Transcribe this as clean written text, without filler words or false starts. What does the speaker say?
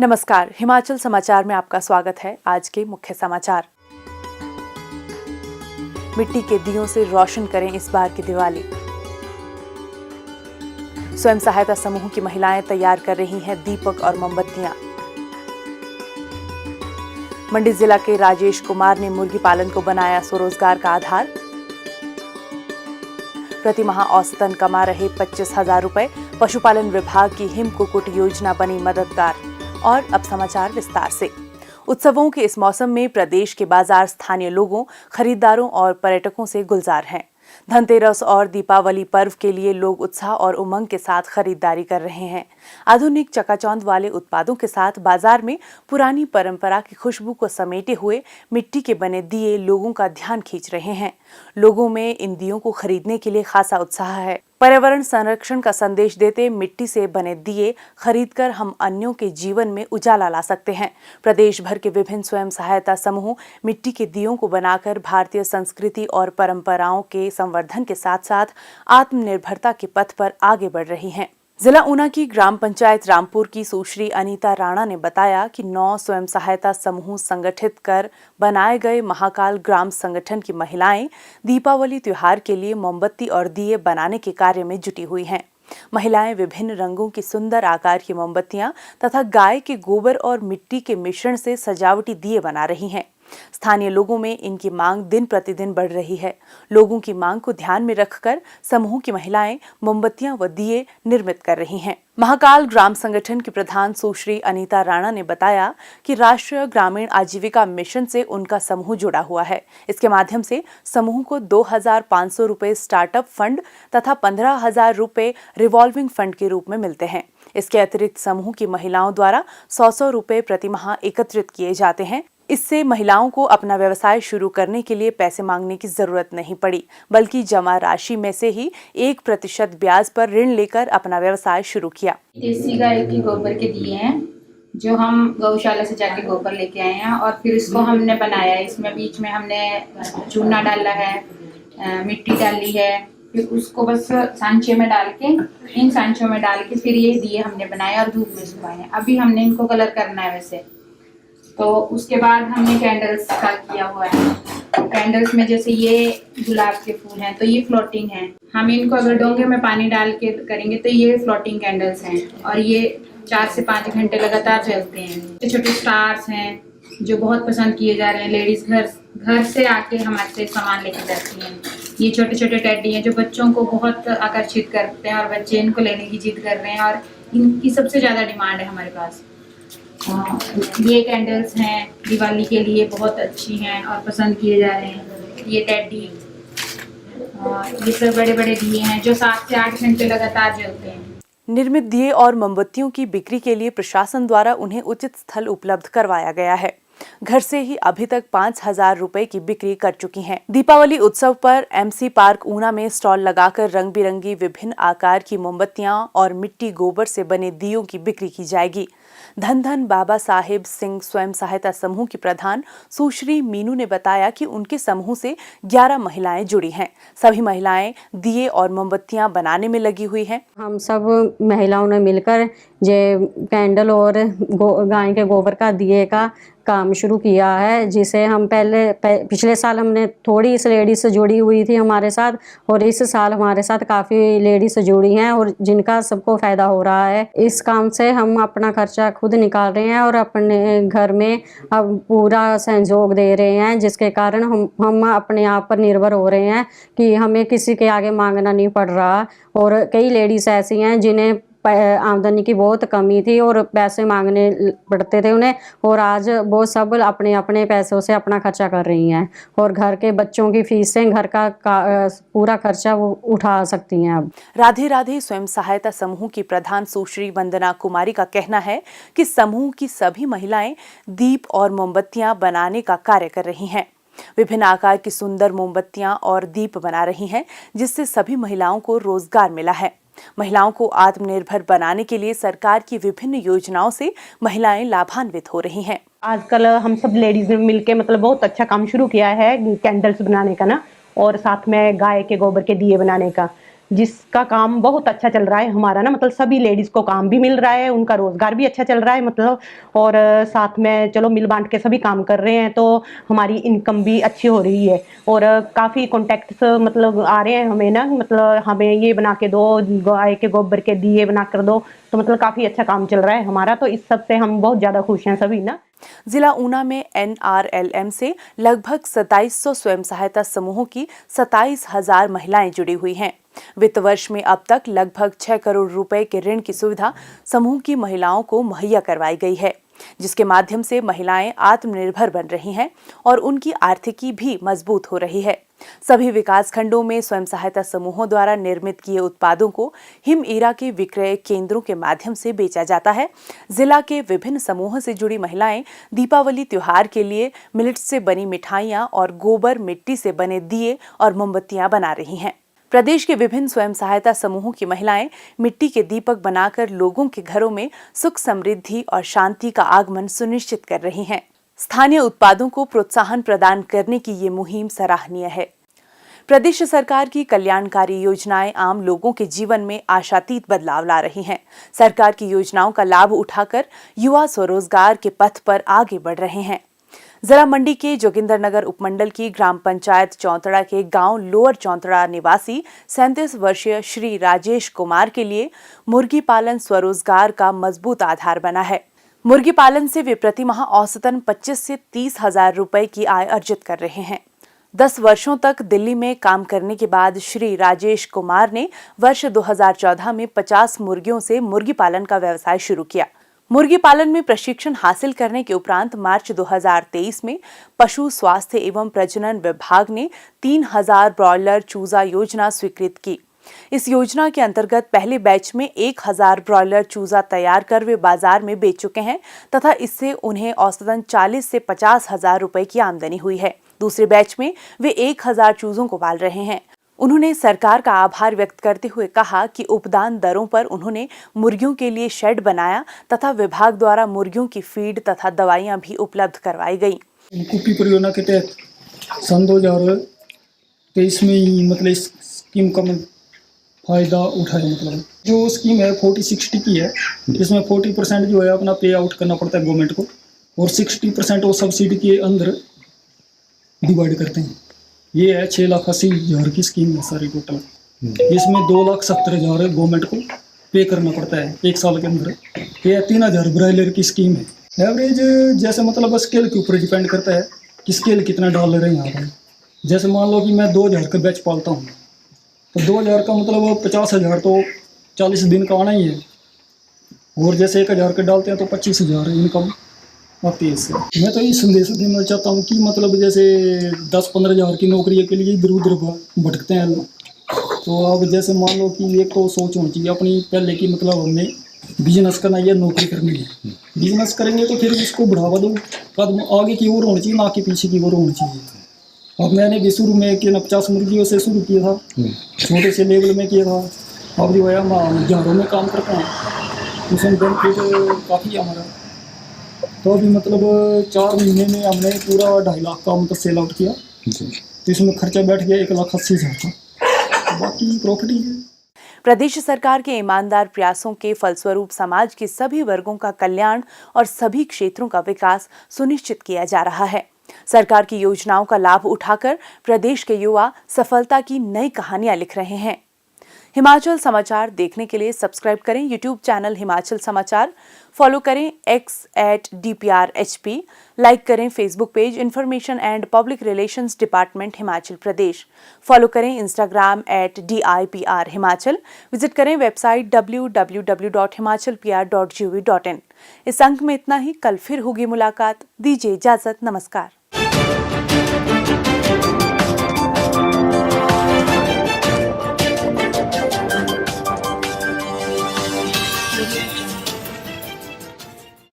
नमस्कार, हिमाचल समाचार में आपका स्वागत है। आज के मुख्य समाचार। मिट्टी के दियों से रोशन करें इस बार की दिवाली। स्वयं सहायता समूह की महिलाएं तैयार कर रही हैं दीपक और मोमबत्तियां। मंडी जिला के राजेश कुमार ने मुर्गी पालन को बनाया स्वरोजगार का आधार। प्रति माह औसतन कमा रहे 25,000 रुपए, पशुपालन विभाग की हिम कुक्कुट योजना बनी मददगार। और अब समाचार विस्तार से। उत्सवों के इस मौसम में प्रदेश के बाजार स्थानीय लोगों, खरीदारों और पर्यटकों से गुलजार हैं। धनतेरस और दीपावली पर्व के लिए लोग उत्साह और उमंग के साथ खरीदारी कर रहे हैं। आधुनिक चकाचौंध वाले उत्पादों के साथ बाजार में पुरानी परंपरा की खुशबू को समेटे हुए मिट्टी के बने दिए लोगों का ध्यान खींच रहे हैं। लोगों में इन दियों को खरीदने के लिए खासा उत्साह है। पर्यावरण संरक्षण का संदेश देते मिट्टी से बने दिए खरीदकर हम अन्यों के जीवन में उजाला ला सकते हैं। प्रदेश भर के विभिन्न स्वयं सहायता समूह मिट्टी के दियों को बनाकर भारतीय संस्कृति और परंपराओं के संवर्धन के साथ साथ आत्मनिर्भरता के पथ पर आगे बढ़ रही हैं। जिला ऊना की ग्राम पंचायत रामपुर की सुश्री अनीता राणा ने बताया कि 9 स्वयं सहायता समूह संगठित कर बनाए गए महाकाल ग्राम संगठन की महिलाएं दीपावली त्योहार के लिए मोमबत्ती और दिए बनाने के कार्य में जुटी हुई हैं। महिलाएं विभिन्न रंगों की सुंदर आकार की मोमबत्तियां तथा गाय के गोबर और मिट्टी के मिश्रण से सजावटी दिए बना रही हैं। स्थानीय लोगों में इनकी मांग दिन प्रतिदिन बढ़ रही है। लोगों की मांग को ध्यान में रखकर समूह की महिलाएं मोमबत्तियां व दिए निर्मित कर रही हैं। महाकाल ग्राम संगठन की प्रधान सुश्री अनीता राणा ने बताया कि राष्ट्रीय ग्रामीण आजीविका मिशन से उनका समूह जुड़ा हुआ है। इसके माध्यम से समूह को 2,500 रुपए स्टार्टअप फंड तथा 15,000 रुपए रिवॉल्विंग फंड के रूप में मिलते हैं। इसके अतिरिक्त समूह की महिलाओं द्वारा 100 रुपए प्रति माह एकत्रित किए जाते हैं। इससे महिलाओं को अपना व्यवसाय शुरू करने के लिए पैसे मांगने की जरूरत नहीं पड़ी, बल्कि जमा राशि में से ही 1% ब्याज पर ऋण लेकर अपना व्यवसाय शुरू किया। देसी गाय के गोबर के दिए हैं जो हम गौशाला से जाके गोबर लेके आए हैं और फिर इसको हमने बनाया है। इसमें बीच में हमने चूना डाला है, मिट्टी डाली है, फिर उसको बस सांचे में डाल के इन सांचों में डाल के फिर ये दिए हमने बनाए और धूप में सुखाए हैं। अभी हमने इनको कलर करना है वैसे, तो उसके बाद हमने कैंडल्स का किया हुआ है। कैंडल्स में जैसे ये गुलाब के फूल हैं तो ये फ्लोटिंग हैं। हम इनको अगर डोंगे में पानी डाल के करेंगे तो ये फ्लोटिंग कैंडल्स हैं और ये 4 से 5 घंटे लगातार चलते हैं। छोटे छोटे स्टार्स हैं जो बहुत पसंद किए जा रहे हैं। लेडीज घर से आके हमारे से सामान लेके जाती हैं। ये छोटे छोटे टेडी हैं जो बच्चों को बहुत आकर्षित करते हैं और बच्चे इनको लेने की जिद कर रहे हैं और इनकी सबसे ज़्यादा डिमांड है हमारे पास। ये कैंडल्स हैं दिवाली के लिए बहुत अच्छी हैं और पसंद किए जा रहे हैं। ये टेडी, ये सब बड़े बड़े दिए हैं जो 7 से 8 घंटे लगातार जलते हैं। निर्मित दिए और मोमबत्तियों की बिक्री के लिए प्रशासन द्वारा उन्हें उचित स्थल उपलब्ध करवाया गया है। घर से ही अभी तक 5,000 रुपए की बिक्री कर चुकी हैं। दीपावली उत्सव पर MC पार्क ऊना में स्टॉल लगाकर रंग बिरंगी विभिन्न आकार की मोमबत्तियां और मिट्टी गोबर से बने दियों की बिक्री की जाएगी। धन धन बाबा साहेब सिंह स्वयं सहायता समूह की प्रधान सुश्री मीनू ने बताया कि उनके समूह से 11 महिलाएं जुड़ी हैं। सभी महिलाएं दिए और मोमबत्तियां बनाने में लगी हुई हैं। हम सब महिलाओं ने मिलकर जे कैंडल और गाय के गोबर का दिए का काम शुरू किया है, जिसे हम पिछले साल हमने थोड़ी इस लेडीज जुड़ी हुई थी हमारे साथ और इस साल हमारे साथ काफ़ी लेडीज जुड़ी हैं और जिनका सबको फ़ायदा हो रहा है। इस काम से हम अपना खर्चा खुद निकाल रहे हैं और अपने घर में अब पूरा सहयोग दे रहे हैं, जिसके कारण हम अपने आप पर निर्भर हो रहे हैं कि हमें किसी के आगे मांगना नहीं पड़ रहा। और कई लेडीज़ ऐसी हैं जिन्हें आमदनी की बहुत कमी थी और पैसे मांगने पड़ते थे उन्हें, और आज वो सब अपने अपने पैसों से अपना खर्चा कर रही हैं और घर के बच्चों की फीस से घर का पूरा खर्चा वो उठा सकती हैं। अब राधे राधे स्वयं सहायता समूह की प्रधान सुश्री वंदना कुमारी का कहना है कि समूह की सभी महिलाएं दीप और मोमबत्तियां बनाने का कार्य कर रही हैं। विभिन्न आकार की सुंदर मोमबत्तियां और दीप बना रही हैं, जिससे सभी महिलाओं को रोजगार मिला है। महिलाओं को आत्मनिर्भर बनाने के लिए सरकार की विभिन्न योजनाओं से महिलाएं लाभान्वित हो रही हैं। आजकल हम सब लेडीज ने मिलके बहुत अच्छा काम शुरू किया है कैंडल्स बनाने का ना, और साथ में गाय के गोबर के दिए बनाने का। जिसका काम बहुत अच्छा चल रहा है हमारा ना, मतलब सभी लेडीज को काम भी मिल रहा है, उनका रोजगार भी अच्छा चल रहा है मतलब, और साथ में चलो मिल बांट के सभी काम कर रहे हैं तो हमारी इनकम भी अच्छी हो रही है। और काफ़ी कॉन्टेक्ट्स मतलब आ रहे हैं हमें ना, मतलब हमें ये बना के दो, गाय के गोबर के दिए बना कर दो, तो मतलब काफ़ी अच्छा काम चल रहा है हमारा, तो इस सब से हम बहुत ज़्यादा खुश हैं सभी ना। जिला ऊना में NRLM से लगभग 2700 स्वयं सहायता समूहों की 27,000 महिलाएं जुड़ी हुई हैं। वित्त वर्ष में अब तक लगभग 6 करोड़ रुपए के ऋण की सुविधा समूह की महिलाओं को मुहैया करवाई गई है, जिसके माध्यम से महिलाएं आत्मनिर्भर बन रही हैं और उनकी आर्थिकी भी मजबूत हो रही है। सभी विकासखंडों में स्वयं सहायता समूहों द्वारा निर्मित किए उत्पादों को हिमईरा के विक्रय केंद्रों के माध्यम से बेचा जाता है। जिला के विभिन्न समूहों से जुड़ी महिलाएं दीपावली त्योहार के लिए मिलेट से बनी मिठाइयां और गोबर मिट्टी से बने दिए और मोमबत्तियां बना रही हैं। प्रदेश के विभिन्न स्वयं सहायता समूहों की महिलाएं मिट्टी के दीपक बनाकर लोगों के घरों में सुख समृद्धि और शांति का आगमन सुनिश्चित कर रही हैं। स्थानीय उत्पादों को प्रोत्साहन प्रदान करने की ये मुहिम सराहनीय है। प्रदेश सरकार की कल्याणकारी योजनाएं आम लोगों के जीवन में आशातीत बदलाव ला रही हैं। सरकार की योजनाओं का लाभ उठाकर युवा स्वरोजगार के पथ पर आगे बढ़ रहे हैं। जिला मंडी के जोगिंदरनगर उपमंडल की ग्राम पंचायत चौंतड़ा के गांव लोअर चौंतड़ा निवासी 37 वर्षीय श्री राजेश कुमार के लिए मुर्गी पालन स्वरोजगार का मजबूत आधार बना है। मुर्गी पालन से वे प्रतिमाह औसतन 25 से 30 हजार रुपए की आय अर्जित कर रहे हैं। 10 वर्षों तक दिल्ली में काम करने के बाद श्री राजेश कुमार ने वर्ष 2014 में 50 मुर्गियों से मुर्गी पालन का व्यवसाय शुरू किया। मुर्गी पालन में प्रशिक्षण हासिल करने के उपरांत मार्च 2023 में पशु स्वास्थ्य एवं प्रजनन विभाग ने 3000 ब्रॉयलर चूजा योजना स्वीकृत की। इस योजना के अंतर्गत पहले बैच में 1000 ब्रॉयलर चूजा तैयार कर वे बाजार में बेच चुके हैं तथा इससे उन्हें औसतन 40 से 50 हजार रुपए की आमदनी हुई है। दूसरे बैच में वे 1000 चूजों को पाल रहे हैं। उन्होंने सरकार का आभार व्यक्त करते हुए कहा कि उपदान दरों पर उन्होंने मुर्गियों के लिए शेड बनाया तथा विभाग द्वारा मुर्गियों की फीड तथा दवाइयां भी उपलब्ध करवाई गई। कुप्पी परियोजना के तहत सन 2023 में ही मतलब इस स्कीम का फायदा उठाया। मतलब जो स्कीम है 40-60 की है, इसमें 40% जो है अपना पे आउट करना पड़ता है गवर्नमेंट को और 60% वो सब्सिडी के अंदर डिवाइड करते हैं। ये है 6,80,000 की स्कीम है सारी टोटल। इसमें 2,70,000 गवर्नमेंट को पे करना पड़ता है एक साल के अंदर। ये 3,000 ब्रॉयलर की स्कीम है। एवरेज जैसे मतलब स्केल के ऊपर डिपेंड करता है कि स्केल कितना डाल रहे हैं यहाँ पर। जैसे मान लो कि मैं 2,000 का बैच पालता हूँ तो 2,000 का मतलब 50,000 तो 40 दिन का आना ही है, और जैसे 1,000 का डालते हैं तो 25,000 इनकम आती है इससे। मैं तो ये संदेश देना चाहता हूँ कि मतलब जैसे 10-15 हज़ार की नौकरी के लिए इधर उधर भटकते हैं, तो अब जैसे मान लो कि एक तो सोच होनी चाहिए अपनी पहले की, मतलब हमने बिजनेस करना या नौकरी करनी है। बिजनेस करेंगे तो फिर इसको बढ़ावा दो, कदम आगे की ओर होनी चाहिए, ना कि पीछे की ओर होनी चाहिए। अब मैंने भी शुरू में कि 50 मुर्गियों से शुरू किया था, छोटे से लेवल में किया था। अब जो है हम हज़ारों में काम करते हैं, उसमें बेनिफिट काफ़ी है हमारा। तो अभी मतलब 4 महीने में हमने पूरा 2.5 लाख का मतलब सेल आउट किया, तो इसमें खर्चा बैठ गया 1,80,000 का, तो बाकी प्रॉफिट ही है। प्रदेश सरकार के ईमानदार प्रयासों के फलस्वरूप समाज के सभी वर्गों का कल्याण और सभी क्षेत्रों का विकास सुनिश्चित किया जा रहा है। सरकार की योजनाओं का लाभ उठाकर प्रदेश के युवा सफलता की नई कहानियां लिख रहे हैं। हिमाचल समाचार देखने के लिए सब्सक्राइब करें यूट्यूब चैनल हिमाचल समाचार, फॉलो करें x@DPRHP, लाइक करें Facebook page information and public relations department Himachal Pradesh, follow करें इंस्टाग्राम @DIPR हिमाचल, विजिट करें वेबसाइट www.himachalpr.gov.in। इस अंक में इतना ही, कल फिर होगी मुलाकात। दीजिए इजाजत, नमस्कार।